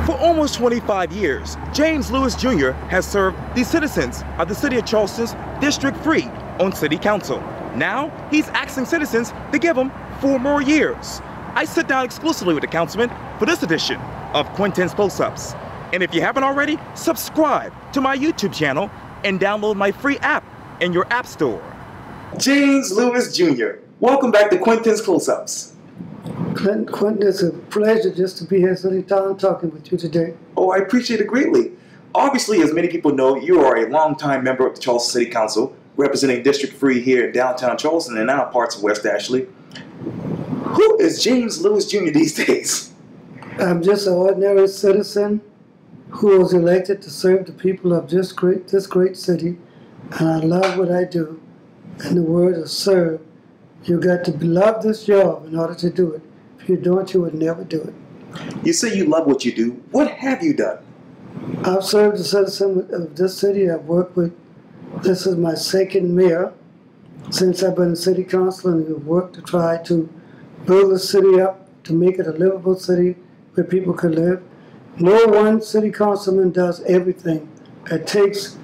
For almost 25 years, James Lewis Jr. has served the citizens of the city of Charleston's District 3 on City Council. Now, he's asking citizens to give him 4 more years. I sit down exclusively with the councilman for this edition of Quintin's Close-Ups. And if you haven't already, subscribe to my YouTube channel and download my free app in your app store. James Lewis Jr., welcome back to Quintin's Close-Ups. Quintin, it's a pleasure just to be here sitting down talking with you today. Oh, I appreciate it greatly. Obviously, as many people know, you are a longtime member of the Charleston City Council, representing District 3 here in downtown Charleston and now parts of West Ashley. Who is James Lewis Jr. these days? I'm just an ordinary citizen who was elected to serve the people of this great city, and I love what I do. And the word is serve. You got to love this job in order to do it. If you don't, you would never do it. You say you love what you do. What have you done? I've served the citizen of this city. I've worked with, this is my second mayor since I've been in city council, and we've worked to try to build the city up to make it a livable city where people could live. No one city councilman does everything. It takes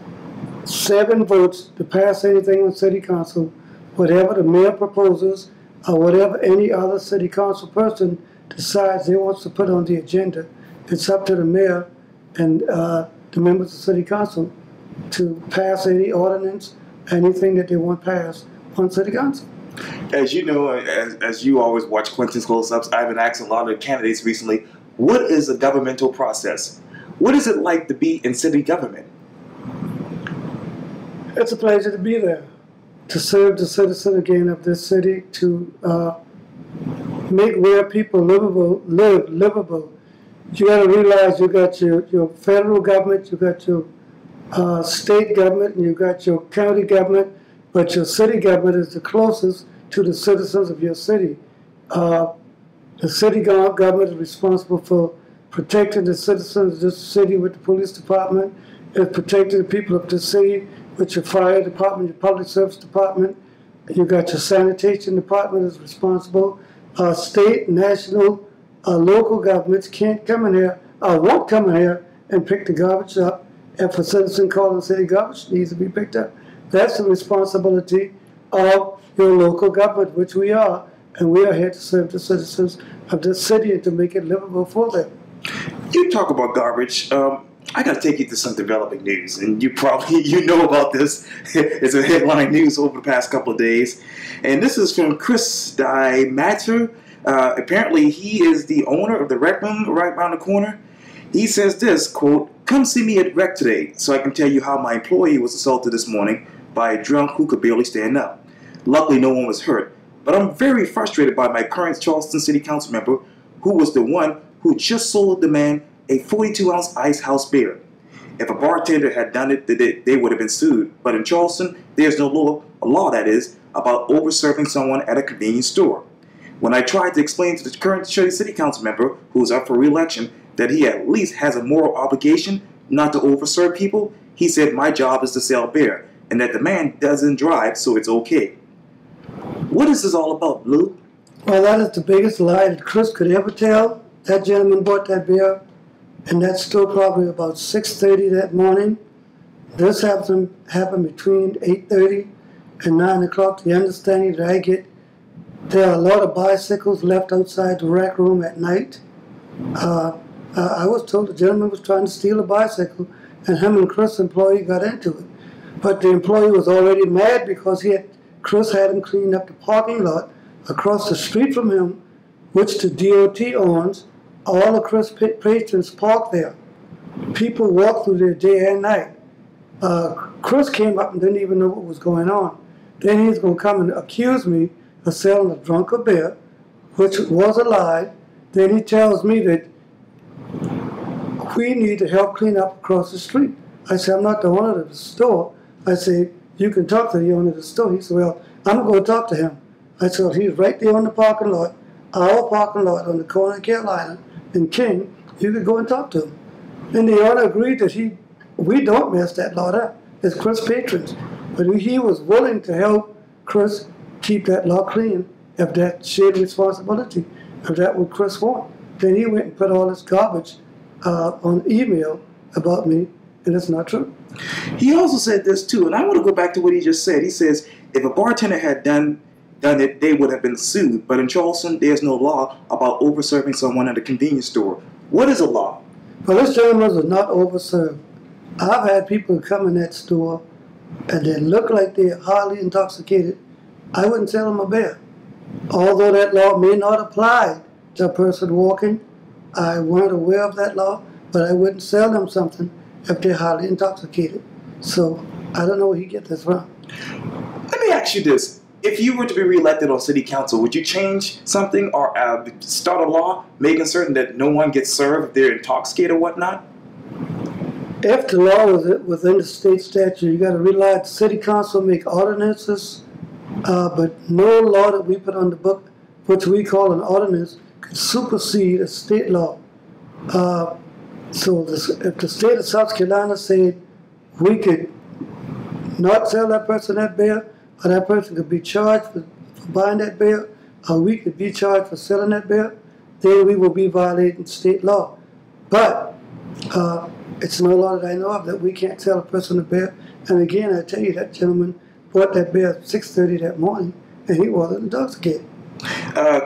7 votes to pass anything on city council. Whatever the mayor proposes or whatever any other city council person decides they want to put on the agenda, it's up to the mayor and the members of city council to pass any ordinance, anything that they want passed on city council. As you know, as you always watch Quintin's Close-Ups, I've been asking a lot of candidates recently, what is a governmental process? What is it like to be in city government? It's a pleasure to be there, to serve the citizen again of this city, to make where people live livable. You got to realize you got your federal government, you got your state government, and you got your county government, but your city government is the closest to the citizens of your city. The city government is responsible for protecting the citizens of this city with the police department, is protecting the people of the city with your fire department, your public service department. You got your sanitation department is responsible. State, national, local governments can't come in here, won't come in here and pick the garbage up. If a citizen calls and says garbage needs to be picked up, that's the responsibility of your local government, which we are, and we are here to serve the citizens of this city and to make it livable for them. You talk about garbage. I got to take you to some developing news, and you know about this. It's a headline news over the past couple of days, and this is from Chris Matter. Apparently, he is the owner of the rec room right around the corner. He says this, quote, "Come see me at rec today so I can tell you how my employee was assaulted this morning by a drunk who could barely stand up. Luckily, no one was hurt, but I'm very frustrated by my current Charleston City Council member who was the one who just sold the man a 42-ounce Ice House beer. If a bartender had done it, they would have been sued. But in Charleston, there's no law that is, about over-serving someone at a convenience store. When I tried to explain to the current city council member, who's up for re-election, that he at least has a moral obligation not to over-serve people, he said my job is to sell beer, and that the man doesn't drive, so it's okay." What is this all about, Lou? Well, that is the biggest lie that Chris could ever tell. That gentleman bought that beer, and that's still probably about 6:30 that morning. This happened between 8:30 and 9 o'clock. The understanding that I get, there are a lot of bicycles left outside the rec room at night. I was told the gentleman was trying to steal a bicycle, and him and Chris' employee got into it. But the employee was already mad because Chris had him clean up the parking lot across the street from him, which the DOT owns. All the Chris patrons park there. People walk through there day and night. Chris came up and didn't even know what was going on. Then he's going to come and accuse me of selling a drunk of beer, which was a lie. Then he tells me that we need to help clean up across the street. I said, I'm not the owner of the store. I said, you can talk to the owner of the store. He said, well, I'm going to go talk to him. I said, well, he's right there on the parking lot, our parking lot on the corner of Carolina and King. You could go and talk to him. And the owner agreed that we don't mess that lot up. It's Chris' patrons. But he was willing to help Chris keep that lot clean if that shared responsibility, if that what Chris wanted. Then he went and put all this garbage on email about me, and it's not true. He also said this too, and I want to go back to what he just said. He says if a bartender had done it, they would have been sued. But in Charleston, there's no law about overserving someone at a convenience store. What is a law? Well, this gentleman was not overserved. I've had people come in that store and they look like they're highly intoxicated. I wouldn't sell them a beer. Although that law may not apply to a person walking, I weren't aware of that law, but I wouldn't sell them something if they're highly intoxicated. So I don't know where he gets this from. Let me ask you this. If you were to be reelected on city council, would you change something or start a law making certain that no one gets served if they're intoxicated or whatnot? If the law was within the state statute, you got to realize the city council make ordinances, but no law that we put on the book, which we call an ordinance, can supersede a state law. So if the state of South Carolina said we could not sell that person that beer, or that person could be charged for buying that beer, or we could be charged for selling that beer, then we will be violating state law. But it's no law that I know of that we can't tell a person a beer. And again, I tell you, that gentleman bought that beer at 6:30 that morning, and he wasn't intoxicated.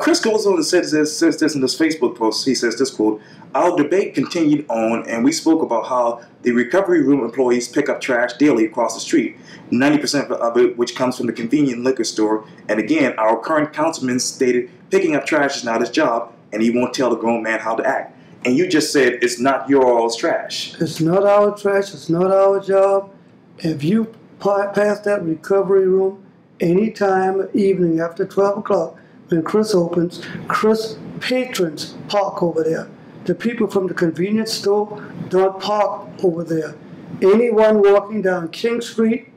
Chris goes on and says this in this Facebook post. He says this quote, "Our debate continued on, and we spoke about how the recovery room employees pick up trash daily across the street, 90% of it which comes from the convenient liquor store. And again, our current councilman stated picking up trash is not his job, and he won't tell the grown man how to act. And you just said it's not your all's trash." It's not our trash. It's not our job. If you pass that recovery room anytime evening after 12 o'clock, when Chris opens, Chris patrons park over there. The people from the convenience store don't park over there. Anyone walking down King Street,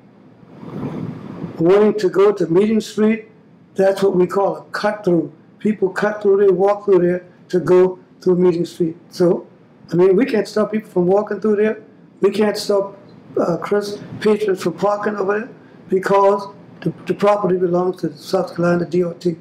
wanting to go to Meeting Street, that's what we call a cut through. People cut through there, walk through there to go through Meeting Street. So, I mean, we can't stop people from walking through there. We can't stop Chris patrons from parking over there because the property belongs to the South Carolina DOT.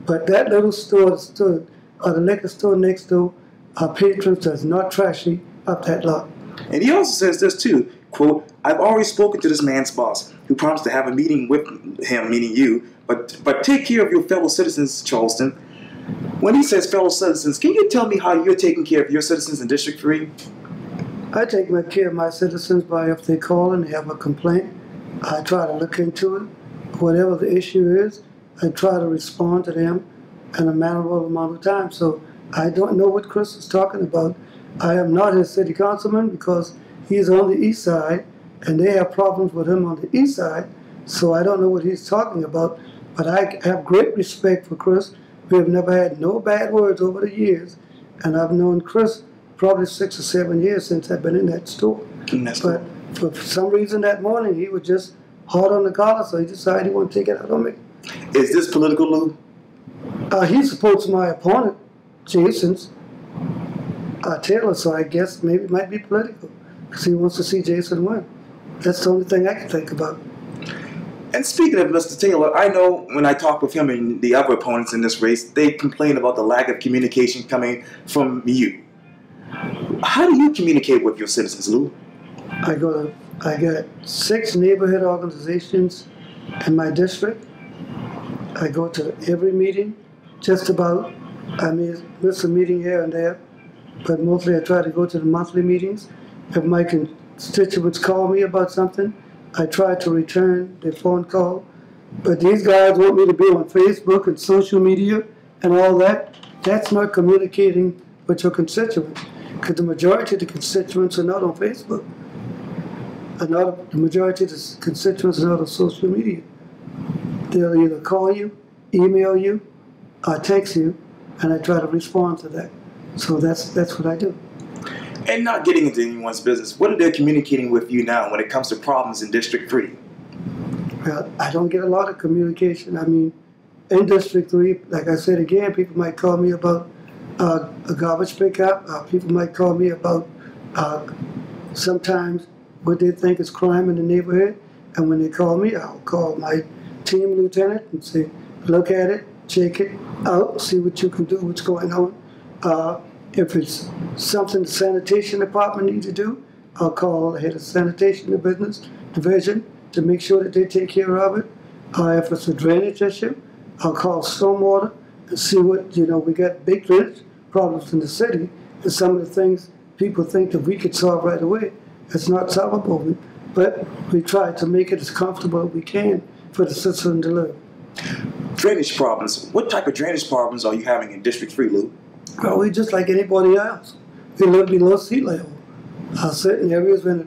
But that little store, or the liquor store next door, our patrons does not trashy up that lot. And he also says this too, quote, "I've already spoken to this man's boss, who promised to have a meeting with him," meaning you, but take care of your fellow citizens, Charleston. When he says fellow citizens, can you tell me how you're taking care of your citizens in District 3? I take care of my citizens by if they call and they have a complaint, I try to look into it. Whatever the issue is, I try to respond to them in a manageable amount of time. So I don't know what Chris is talking about. I am not his city councilman because he's on the east side and they have problems with him on the east side. So I don't know what he's talking about, but I have great respect for Chris. We have never had no bad words over the years, and I've known Chris probably 6 or 7 years since I've been in that store. But for some reason that morning, he was just hard on the collar, so he decided he wanted to take it out on me. Is this political, Lou? He supports my opponent, Jason's Taylor, so I guess maybe it might be political because he wants to see Jason win. That's the only thing I can think about. And speaking of Mr. Taylor, I know when I talk with him and the other opponents in this race, they complain about the lack of communication coming from you. How do you communicate with your citizens, Lou? I got 6 neighborhood organizations in my district. I go to every meeting, just about. I miss a meeting here and there, but mostly I try to go to the monthly meetings. If my constituents call me about something, I try to return their phone call. But these guys want me to be on Facebook and social media and all that. That's not communicating with your constituents, because the majority of the constituents are not on Facebook. The majority of the constituents are not on social media. They'll either call you, email you, or text you, and I try to respond to that. So that's what I do. And not getting into anyone's business, what are they communicating with you now when it comes to problems in District 3? Well, I don't get a lot of communication. I mean, in District 3, like I said again, people might call me about a garbage pickup. People might call me about sometimes what they think is crime in the neighborhood. And when they call me, I'll call my team lieutenant and say, look at it, check it out, see what you can do, what's going on. If it's something the sanitation department needs to do, I'll call the head of sanitation and business division to make sure that they take care of it. If it's a drainage issue, I'll call stormwater and see what, we got big drainage problems in the city, and some of the things people think that we could solve right away, it's not solvable. But we try to make it as comfortable as we can for the citizen to live. Drainage problems. What type of drainage problems are you having in District 3, Lou? Well, we just like anybody else. We live below sea level. Certain areas when it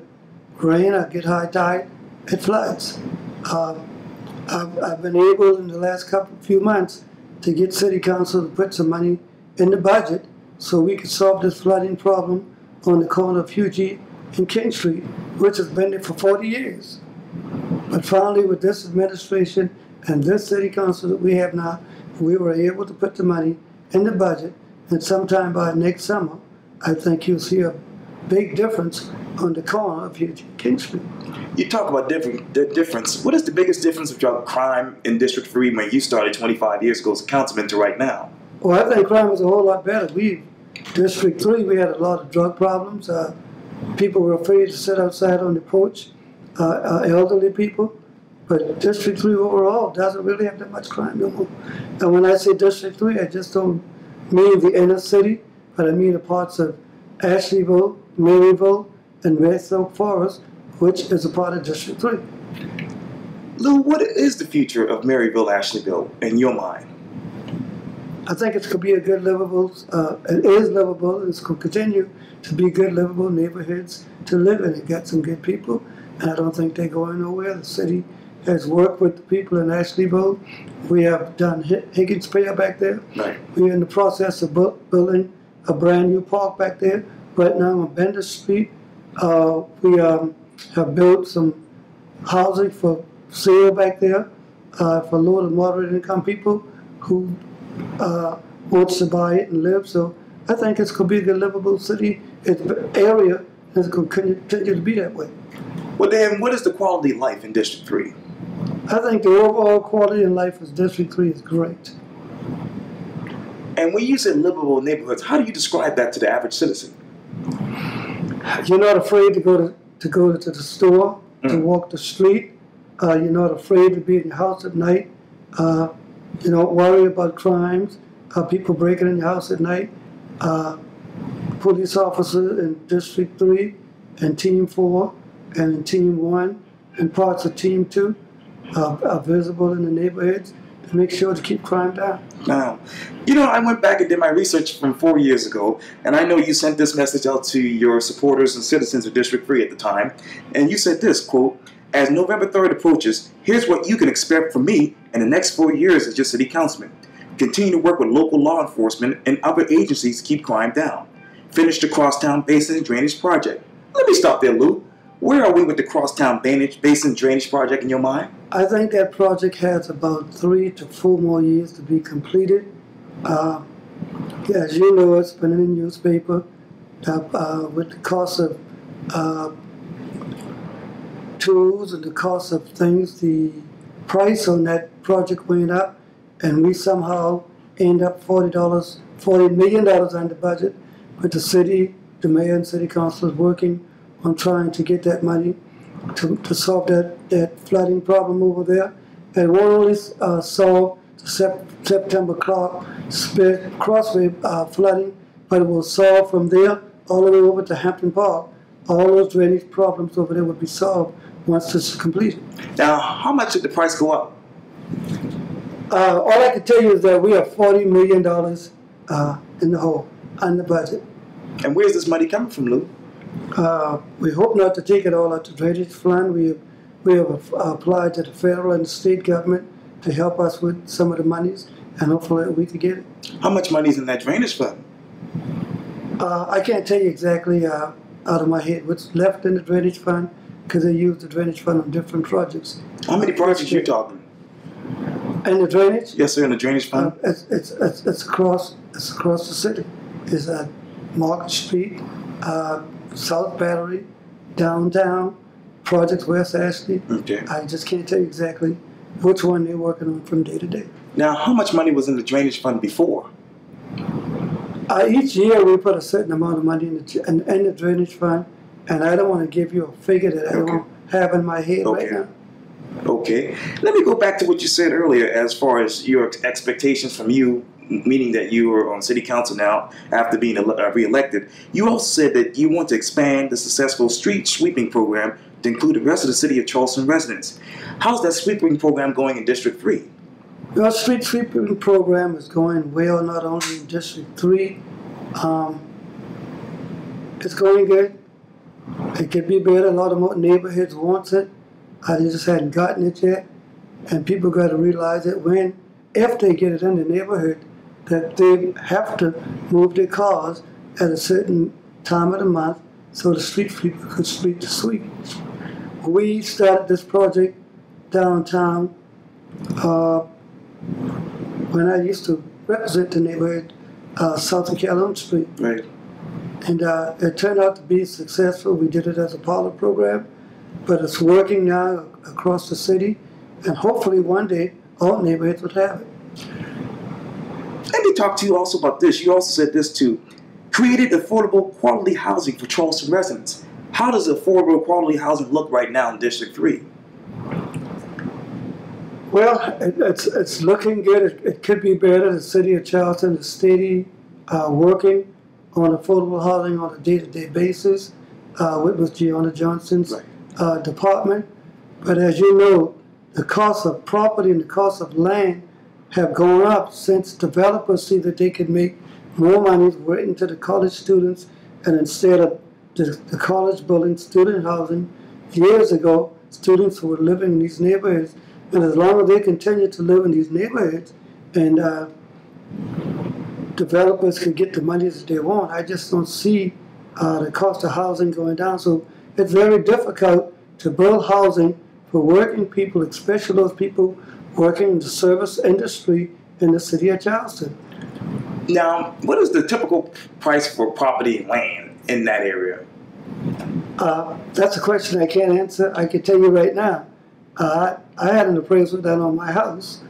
rains, I get high tide, it floods. I've been able in the last few months to get City Council to put some money in the budget so we could solve this flooding problem on the corner of Hugie and King Street, which has been there for 40 years. But finally, with this administration and this City Council that we have now, we were able to put the money in the budget, and sometime by next summer, I think you'll see a big difference on the corner of Hugie and King Street. You talk about the difference. What is the biggest difference of drug crime in District 3 when you started 25 years ago as a councilman to right now? Well, I think crime is a whole lot better. District 3, we had a lot of drug problems. People were afraid to sit outside on the porch, elderly people. But District 3 overall doesn't really have that much crime no more. And when I say District 3, I just don't mean the inner city, but I mean the parts of Ashleyville, Maryville, and West Oak Forest, which is a part of District 3. Lou, what is the future of Maryville, Ashleyville, in your mind? I think it's going to be a good livable, it is livable, and it's going to continue to be good livable neighborhoods to live in. It got some good people, and I don't think they're going nowhere. The city has worked with the people in Ashleyville. We have done Higgins Pier back there. Right. We're in the process of building a brand new park back there. Right now on Bender Street, we have built some housing for sale back there for low to moderate income people who wants to buy it and live. So I think it's going to be a good livable city area, and it's going to continue to be that way. Well then, what is the quality of life in District 3? I think the overall quality of life in District 3 is great. And when you say livable neighborhoods, how do you describe that to the average citizen? You're not afraid to go to the store, to walk the street. You're not afraid to be in your house at night. You don't worry about crimes, people breaking in your house at night. Police officers in District 3 and Team 4 and in Team 1 and parts of Team 2 are visible in the neighborhoods to make sure to keep crime down. Now, I went back and did my research from 4 years ago, and I know you sent this message out to your supporters and citizens of District 3 at the time, and you said this, quote, "As November 3rd approaches, here's what you can expect from me in the next 4 years as your city councilman. Continue to work with local law enforcement and other agencies to keep crime down. Finish the Crosstown Basin Drainage Project." Let me stop there, Lou. Where are we with the Crosstown Basin Drainage Project in your mind? I think that project has about 3 to 4 more years to be completed. As you know, it's been in the newspaper with the cost of tools and the cost of things. The price on that project went up, and we somehow end up $40 million under budget. But the city, the mayor and city council is working on trying to get that money to solve that flooding problem over there. And it won't only solve the September Crossway flooding, but it will solve from there all the way over to Hampton Park. All those drainage problems over there will be solved once this is completed. Now, how much did the price go up? All I can tell you is that we have $40 million in the hole, on the budget. And where's this money coming from, Lou? We hope not to take it all out to drainage fund. We have applied to the federal and state government to help us with some of the monies, and hopefully we can get it. How much money is in that drainage fund? I can't tell you exactly out of my head what's left in the drainage fund, because they use the drainage fund on different projects. How many projects are you talking? And the drainage? Yes, sir, in the drainage fund? It's across the city. It's at Market Street, South Battery, downtown, Project West Ashley. Okay. I just can't tell you exactly which one they're working on from day to day. Now, how much money was in the drainage fund before? Each year we put a certain amount of money in the drainage fund, and I don't want to give you a figure that I don't have in my head right now. Okay. Let me go back to what you said earlier as far as your expectations from you, meaning that you are on city council now after being re-elected. You also said that you want to expand the successful street sweeping program to include the rest of the city of Charleston residents. How's that sweeping program going in District 3? Our street sweeping program is going well, not only in District 3. It's going good. It could be better. A lot of more neighborhoods want it. They just hadn't gotten it yet. And people got to realize that if they get it in the neighborhood, that they have to move their cars at a certain time of the month so the street sweeper could sweep the street. We started this project downtown when I used to represent the neighborhood south of Calhoun Street. Right. And it turned out to be successful. We did it as a pilot program, but it's working now across the city, and hopefully one day all neighborhoods would have it. Let me talk to you also about this. You also said this too. Created affordable quality housing for Charleston residents. How does affordable quality housing look right now in District 3? Well, it's looking good. It could be better. The city of Charleston is steady working on affordable housing on a day-to-day basis with Gianna Johnson's department. But as you know, the cost of property and the cost of land have gone up since developers see that they can make more money renting to the college students, and instead of the college building student housing, years ago, students who were living in these neighborhoods, and as long as they continue to live in these neighborhoods and developers can get the money that they want, I just don't see the cost of housing going down. So it's very difficult to build housing for working people, especially those people working in the service industry in the city of Charleston. Now, what is the typical price for property and land in that area? That's a question I can't answer. I can tell you right now. I had an appraisal done on my house,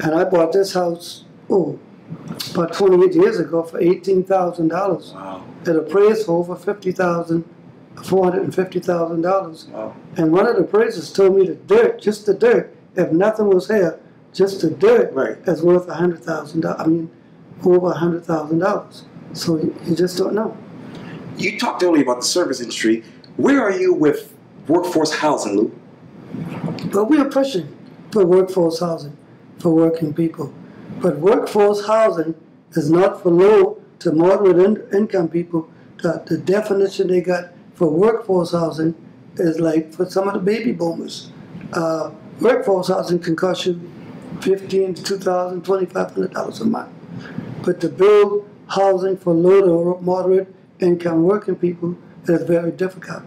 and I bought this house, about 28 years ago for $18,000. Wow. It appraised for over $450,000. Wow. And one of the appraisers told me the dirt, just the dirt, if nothing was here, just the dirt is worth $100,000. I mean, over $100,000. So you just don't know. You talked earlier about the service industry. Where are you with workforce housing, Lou? But we are pushing for workforce housing for working people. But workforce housing is not for low to moderate income people. The definition they got for workforce housing is like for some of the baby boomers. Workforce housing can cost you $1,500 to $2,000, $2,500 a month. But to build housing for low to moderate income working people is very difficult.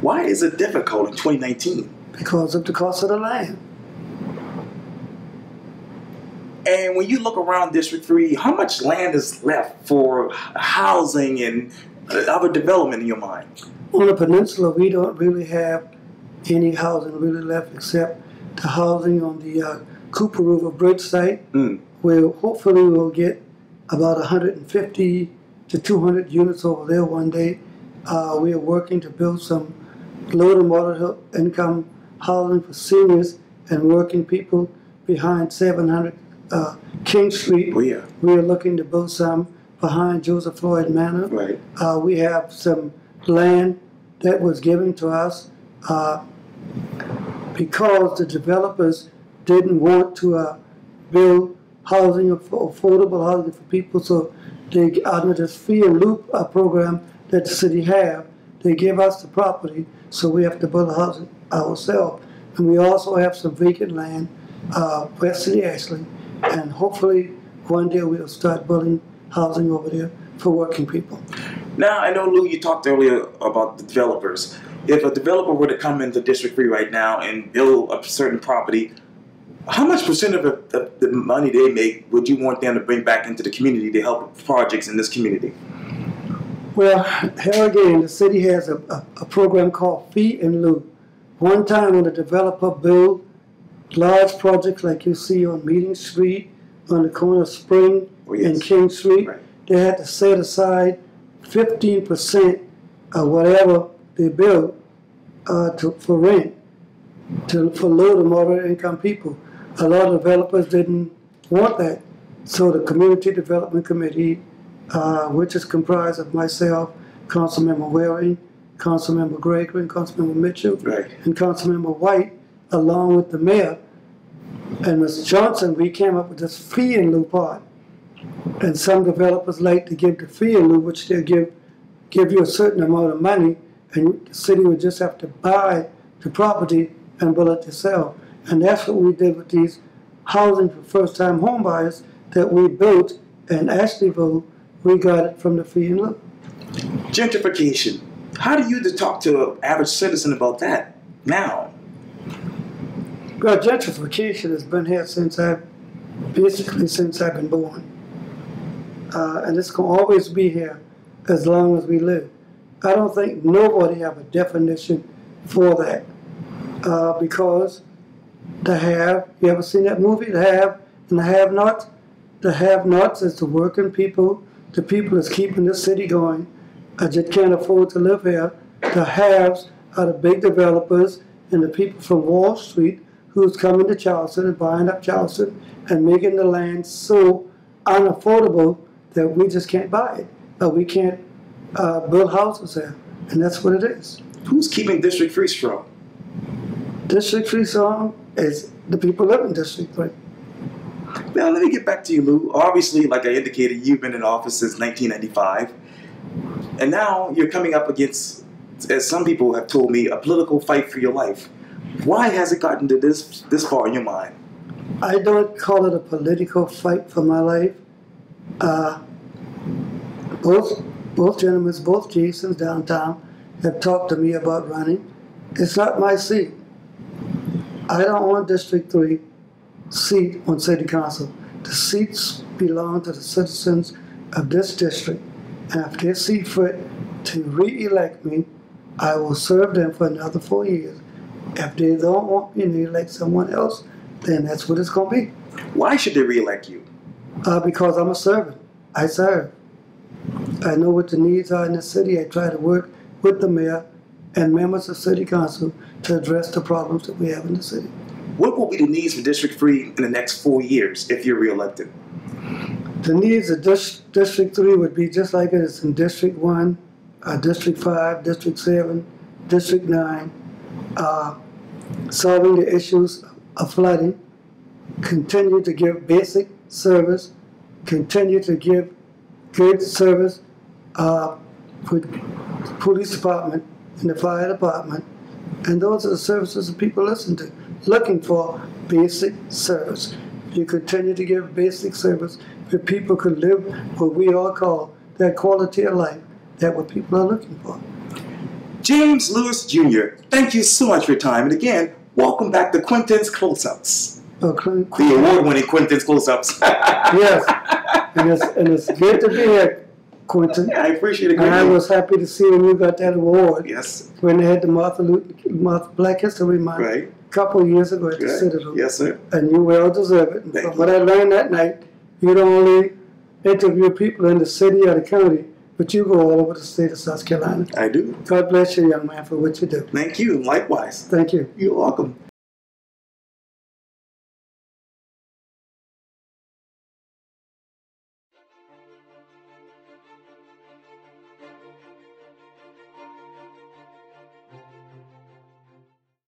Why is it difficult in 2019? Because of the cost of the land. And when you look around District 3, how much land is left for housing and other development in your mind? On the peninsula, we don't really have any housing really left except the housing on the Cooper River Bridge site, where hopefully we'll get about 150 to 200 units over there one day. We are working to build some low to moderate income housing for seniors and working people behind 700 King Street. Oh, yeah. We are looking to build some behind Joseph Floyd Manor. Right. We have some land that was given to us because the developers didn't want to build housing, affordable housing for people, so they, under this fee and loop program that the city have, they give us the property, so we have to build housing ourselves. And we also have some vacant land west of the Ashley, and hopefully one day we'll start building housing over there for working people. Now, I know, Lou, you talked earlier about the developers. If a developer were to come into District 3 right now and build a certain property, how much percent of the money they make would you want them to bring back into the community to help projects in this community? Well, here again, the city has a program called Fee and Lieu. One time when a developer built large projects like you see on Meeting Street, on the corner of Spring and King Street, they had to set aside 15% of whatever they built for rent for low to moderate income people. A lot of developers didn't want that. So the Community Development Committee, which is comprised of myself, Councilmember Waring, Councilmember Gregory, and Councilmember Mitchell, right, and Councilmember White, along with the mayor and Mr. Johnson, we came up with this fee in lieu part. And some developers like to give the fee in lieu, which they'll give you a certain amount of money, and the city would just have to buy the property and build it yourself. And that's what we did with these housing for first-time home buyers that we built in Ashleyville. We got it from the fee in lieu. Gentrification. How do you talk to an average citizen about that now? Well, gentrification has been here since I've been born. And it's going to always be here as long as we live. I don't think nobody have a definition for that. Because the have, you ever seen that movie, The Have and the Have-Nots? The have-nots is the working people, the people that's keeping this city going. I just can't afford to live here. The haves are the big developers and the people from Wall Street who's coming to Charleston and buying up Charleston and making the land so unaffordable that we just can't buy it. We can't build houses there. And that's what it is. Who's keeping District 3 strong? District 3 strong is the people live in District 3. Now, let me get back to you, Lou. Obviously, like I indicated, you've been in office since 1995. And now you're coming up against, as some people have told me, a political fight for your life. Why has it gotten to this far in your mind? I don't call it a political fight for my life. Both gentlemen, both Jasons downtown, have talked to me about running. It's not my seat. I don't want District 3 seat on City Council. The seats belong to the citizens of this district. And if they see fit to re-elect me, I will serve them for another 4 years. If they don't want me to elect someone else, then that's what it's going to be. Why should they re-elect you? Because I'm a servant. I serve. I know what the needs are in the city. I try to work with the mayor and members of City Council to address the problems that we have in the city. What will be the needs for District 3 in the next 4 years if you're re-elected? The needs of District 3 would be just like it is in District 1, District 5, District 7, District 9, solving the issues of flooding, continue to give basic service, continue to give good service for the police department and the fire department, and those are the services that people looking for basic service. If you continue to give basic service, where people could live what we all call that quality of life, that's what people are looking for. James Lewis Jr., thank you so much for your time. And again, welcome back to Quintin's Close-Ups. The award-winning Quintin's Close-Ups. Yes, and it's good to be here, Quintin. Yeah, I appreciate it. And I was happy to see when you got that award. Yes. When they had the Martha Black History Month a couple of years ago at the Citadel. Yes, sir. And you well deserve it. Thank From you. what I learned that night, you don't only interview people in the city or the county, but you go all over the state of South Carolina. I do. God bless you, young man, for what you do. Thank you. Likewise. Thank you. You're welcome.